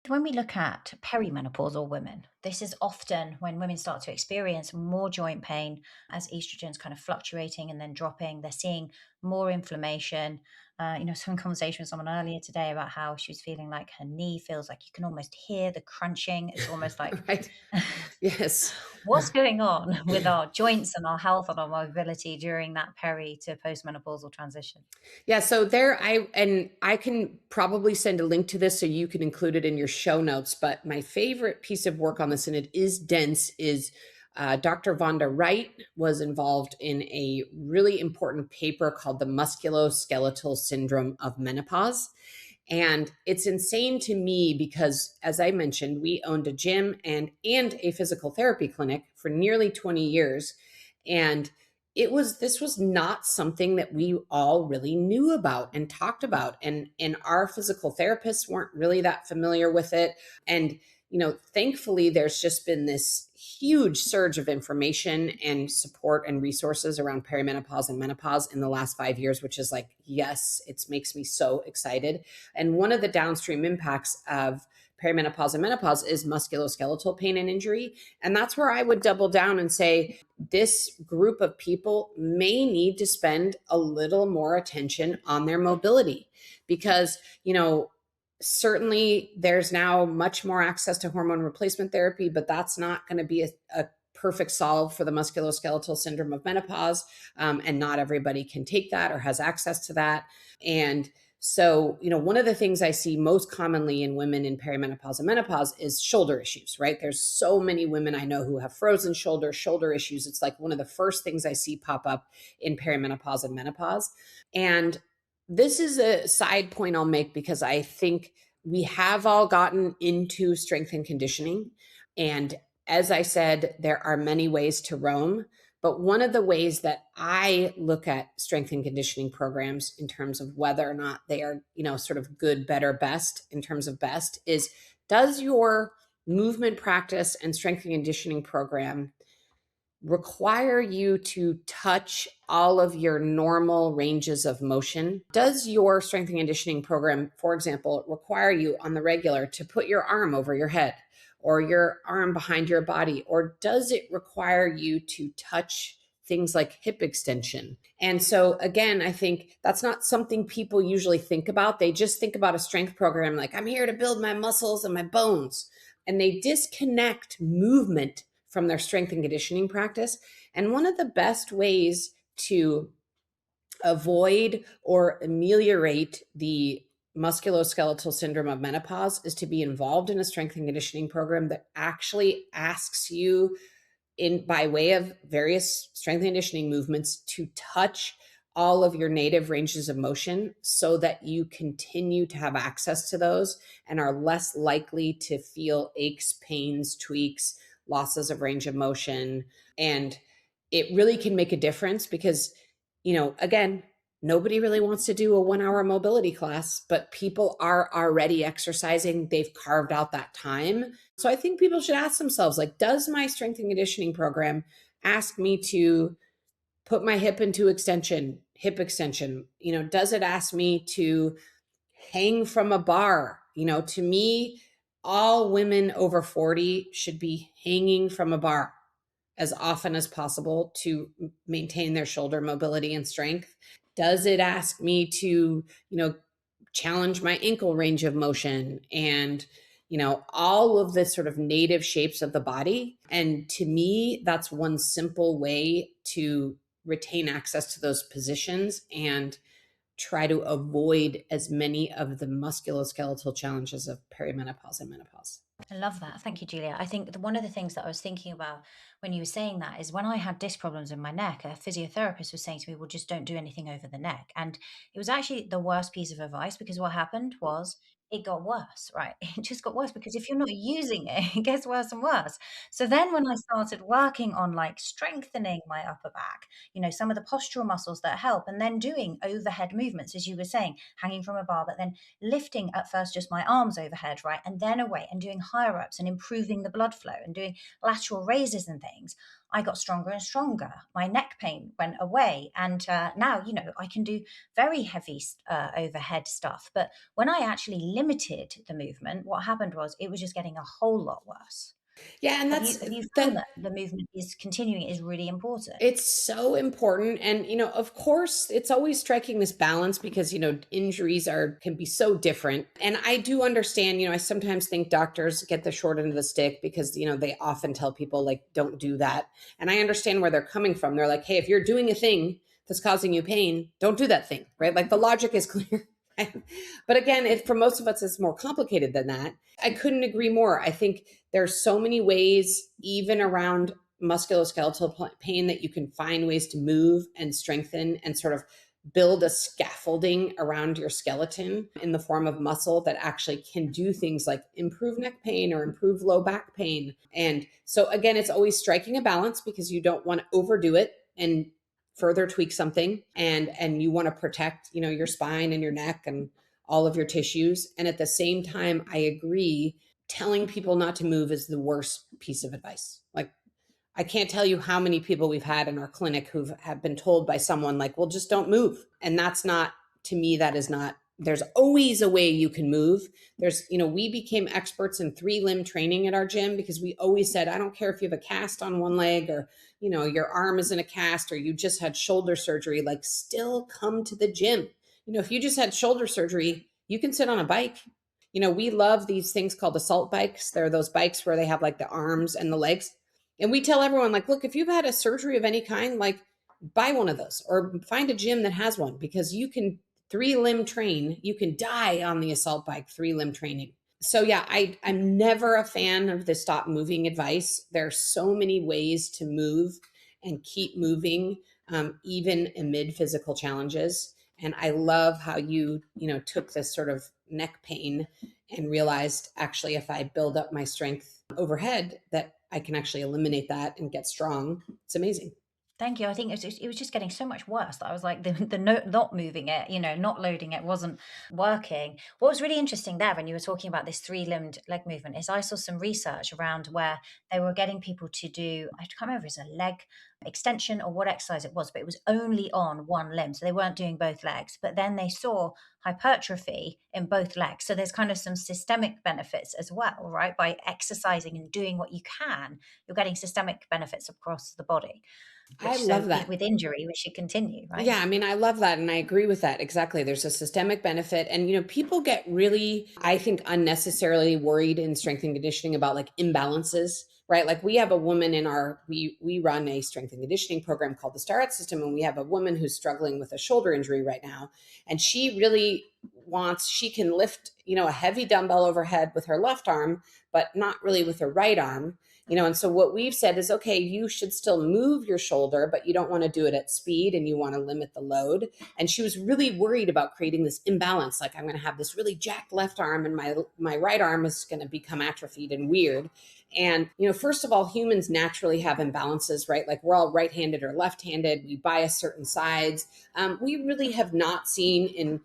When we look at perimenopausal women, this is often when women start to experience more joint pain as estrogen's kind of fluctuating and then dropping. They're seeing more inflammation. Some conversation with someone earlier today about how she was feeling like her knee feels like you can almost hear the crunching. It's almost like Right. Yes. what's going on with our joints and our health and our mobility during that peri to postmenopausal transition? Yeah, so I can probably send a link to this so you can include it in your show notes, but my favorite piece of work on this, and it is dense, is Dr. Vonda Wright was involved in a really important paper called the Musculoskeletal Syndrome of Menopause. And it's insane to me because, as I mentioned, we owned a gym and a physical therapy clinic for nearly 20 years. And this was not something that we all really knew about and talked about. And our physical therapists weren't really that familiar with it. And thankfully, there's just been this huge surge of information and support and resources around perimenopause and menopause in the last 5 years, which is like, yes, it makes me so excited. And one of the downstream impacts of perimenopause and menopause is musculoskeletal pain and injury. And that's where I would double down and say this group of people may need to spend a little more attention on their mobility because, certainly there's now much more access to hormone replacement therapy, but that's not going to be a perfect solve for the musculoskeletal syndrome of menopause. And not everybody can take that or has access to that. And so, one of the things I see most commonly in women in perimenopause and menopause is shoulder issues, right? There's so many women I know who have frozen shoulder issues. It's like one of the first things I see pop up in perimenopause and menopause. And this is a side point I'll make because I think we have all gotten into strength and conditioning. And as I said, there are many ways to roam. But one of the ways that I look at strength and conditioning programs in terms of whether or not they are, sort of good, better, best in terms of best is, does your movement practice and strength and conditioning program require you to touch all of your normal ranges of motion? Does your strength and conditioning program, for example, require you on the regular to put your arm over your head or your arm behind your body? Or does it require you to touch things like hip extension? And so, again, I think that's not something people usually think about. They just think about a strength program like, I'm here to build my muscles and my bones. And they disconnect movement from their strength and conditioning practice. And one of the best ways to avoid or ameliorate the musculoskeletal syndrome of menopause is to be involved in a strength and conditioning program that actually asks you, in by way of various strength and conditioning movements, to touch all of your native ranges of motion so that you continue to have access to those and are less likely to feel aches, pains, tweaks, losses of range of motion. And it really can make a difference because, again, nobody really wants to do a 1 hour mobility class, but people are already exercising. They've carved out that time. So I think people should ask themselves, like, does my strength and conditioning program ask me to put my hip extension? Does it ask me to hang from a bar? To me, all women over 40 should be hanging from a bar as often as possible to maintain their shoulder mobility and strength. Does it ask me to, challenge my ankle range of motion and, all of the sort of native shapes of the body? And to me, that's one simple way to retain access to those positions and try to avoid as many of the musculoskeletal challenges of perimenopause and menopause. I love that. Thank you, Julia. I think one of the things that I was thinking about when you were saying that is when I had disc problems in my neck, a physiotherapist was saying to me, well, just don't do anything over the neck. And it was actually the worst piece of advice because what happened was it got worse, right? It just got worse because if you're not using it, it gets worse and worse. So then when I started working on like strengthening my upper back, some of the postural muscles that help, and then doing overhead movements, as you were saying, hanging from a bar, but then lifting at first just my arms overhead, right? And then away and doing higher ups and improving the blood flow and doing lateral raises and things. I got stronger and stronger. My neck pain went away. And now, I can do very heavy overhead stuff. But when I actually limited the movement, what happened was it was just getting a whole lot worse. Yeah, and Have you found that the movement is continuing is really important? it's so important. And, of course, it's always striking this balance because, injuries can be so different. And I do understand, I sometimes think doctors get the short end of the stick because, they often tell people like, don't do that. And I understand where they're coming from. They're like, hey, if you're doing a thing that's causing you pain, don't do that thing, right? Like the logic is clear. But again, for most of us, it's more complicated than that. I couldn't agree more. I think there's so many ways, even around musculoskeletal pain, that you can find ways to move and strengthen and sort of build a scaffolding around your skeleton in the form of muscle that actually can do things like improve neck pain or improve low back pain. And so again, it's always striking a balance because you don't want to overdo it and further tweak something, and you want to protect, your spine and your neck and all of your tissues. And at the same time, I agree, telling people not to move is the worst piece of advice. Like, I can't tell you how many people we've had in our clinic who have been told by someone like, well, just don't move. And that's not, to me, that is not, there's always a way you can move. We became experts in 3-limb training at our gym because we always said, I don't care if you have a cast on one leg or, your arm is in a cast or you just had shoulder surgery, like still come to the gym. If you just had shoulder surgery, you can sit on a bike. We love these things called assault bikes. They're those bikes where they have like the arms and the legs. And we tell everyone, like, look, if you've had a surgery of any kind, like, buy one of those or find a gym that has one because you can 3-limb train. You can die on the assault bike 3-limb training. So yeah, I'm never a fan of the stop moving advice. There are so many ways to move and keep moving, even amid physical challenges. And I love how you took this sort of neck pain and realized, actually, if I build up my strength overhead, that I can actually eliminate that and get strong. It's amazing. Thank you. I think it was just getting so much worse that I was like the no, not moving it, not loading it wasn't working. What was really interesting there when you were talking about this three-limbed leg movement is I saw some research around where they were getting people to do, I can't remember if it was a leg extension or what exercise it was, but it was only on one limb. So they weren't doing both legs. But then they saw hypertrophy in both legs. So there's kind of some systemic benefits as well, right? By exercising and doing what you can, you're getting systemic benefits across the body. I Which love so that. with injury, we should continue, right? Yeah, I mean, I love that. And I agree with that. Exactly. There's a systemic benefit. And, people get really, I think, unnecessarily worried in strength and conditioning about like imbalances, right? Like we have a woman we run a strength and conditioning program called the Starret system. And we have a woman who's struggling with a shoulder injury right now. And she really she can lift, a heavy dumbbell overhead with her left arm, but not really with her right arm. And so what we've said is, okay, you should still move your shoulder, but you don't want to do it at speed and you want to limit the load. And she was really worried about creating this imbalance. Like, I'm going to have this really jacked left arm and my right arm is going to become atrophied and weird. And, first of all, humans naturally have imbalances, right? Like we're all right-handed or left-handed. We bias certain sides. We really have not seen in,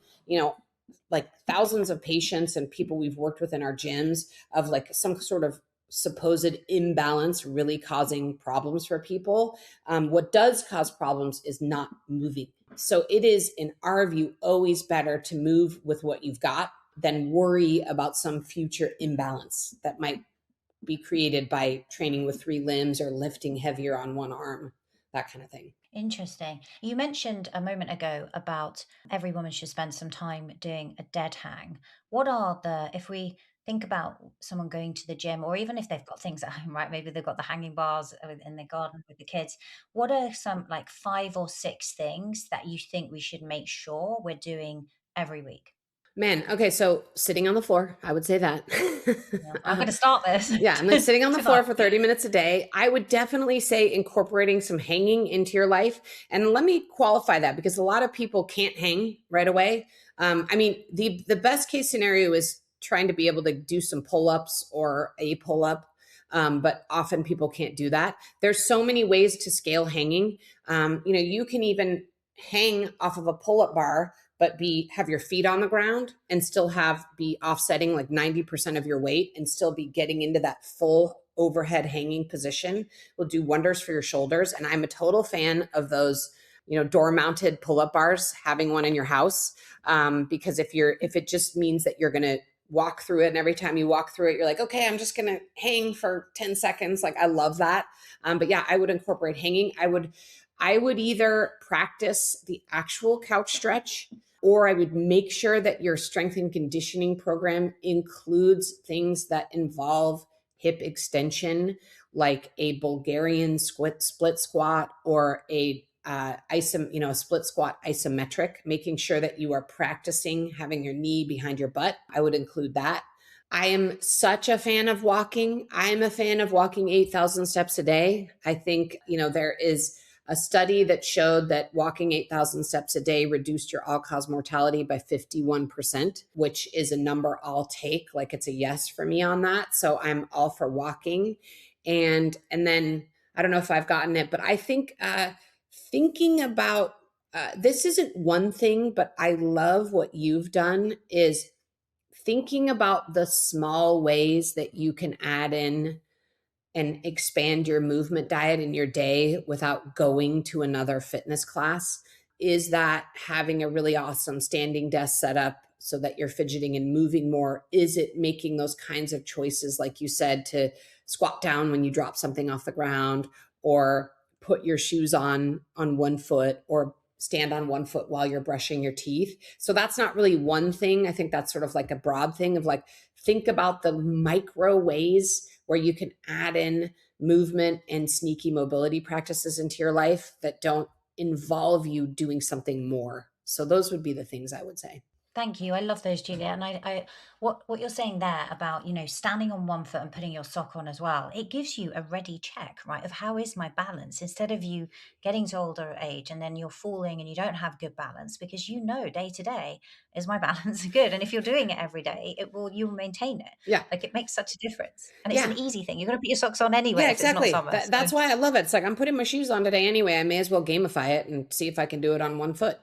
like thousands of patients and people we've worked with in our gyms of like some sort of supposed imbalance really causing problems for people. What does cause problems is not moving. So it is, in our view, always better to move with what you've got than worry about some future imbalance that might be created by training with 3 limbs or lifting heavier on one arm, that kind of thing. Interesting. You mentioned a moment ago about every woman should spend some time doing a dead hang. If we think about someone going to the gym, or even if they've got things at home, right? Maybe they've got the hanging bars in the garden with the kids. What are some like 5 or 6 things that you think we should make sure we're doing every week? Man, okay, so sitting on the floor, I would say that. Yeah, I'm going to start this Yeah, I'm like sitting on the floor tonight. for 30 minutes a day. I would definitely say incorporating some hanging into your life. And let me qualify that because a lot of people can't hang right away. I mean, the best case scenario is trying to be able to do some pull-ups or a pull-up. But often people can't do that. There's so many ways to scale hanging. You can even hang off of a pull-up bar but have your feet on the ground and still be offsetting like 90% of your weight and still be getting into that full overhead hanging position will do wonders for your shoulders. And I'm a total fan of those, door mounted pull up bars, having one in your house. Because if it just means that you're going to walk through it, and every time you walk through it, you're like, okay, I'm just going to hang for 10 seconds. Like, I love that. But yeah, I would incorporate hanging. I would either practice the actual couch stretch, or I would make sure that your strength and conditioning program includes things that involve hip extension, like a Bulgarian split squat, or a split squat isometric, making sure that you are practicing having your knee behind your butt. I would include that. I am such a fan of walking. I'm a fan of walking 8,000 steps a day. I think, there is a study that showed that walking 8,000 steps a day reduced your all cause mortality by 51%, which is a number I'll take. Like, it's a yes for me on that. So I'm all for walking. And then I don't know if I've gotten it, but I think thinking about this isn't one thing, but I love what you've done is thinking about the small ways that you can add in and expand your movement diet in your day without going to another fitness class. Is that having a really awesome standing desk setup so that you're fidgeting and moving more? Is it making those kinds of choices, like you said, to squat down when you drop something off the ground, or put your shoes on one foot, or stand on one foot while you're brushing your teeth? So that's not really one thing. I think that's sort of like a broad thing of like, think about the micro ways where you can add in movement and sneaky mobility practices into your life that don't involve you doing something more. So those would be the things I would say. Thank you. I love those, Julia. And what you're saying there about, standing on one foot and putting your sock on as well, it gives you a ready check, right? Of how is my balance, instead of you getting to older age and then you're falling and you don't have good balance, because day to day, is my balance good? And if you're doing it every day, you'll maintain it. Yeah. Like, it makes such a difference. And it's an Yeah. easy thing. You're gonna put your socks on anyway Yeah, if it's not exactly. summer. That's So why I love it. It's like, I'm putting my shoes on today anyway. I may as well gamify it and see if I can do it on one foot.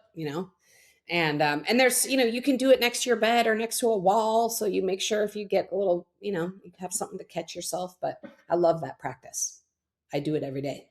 And there's, you can do it next to your bed or next to a wall. So you make sure, if you get a little, you have something to catch yourself. But I love that practice. I do it every day.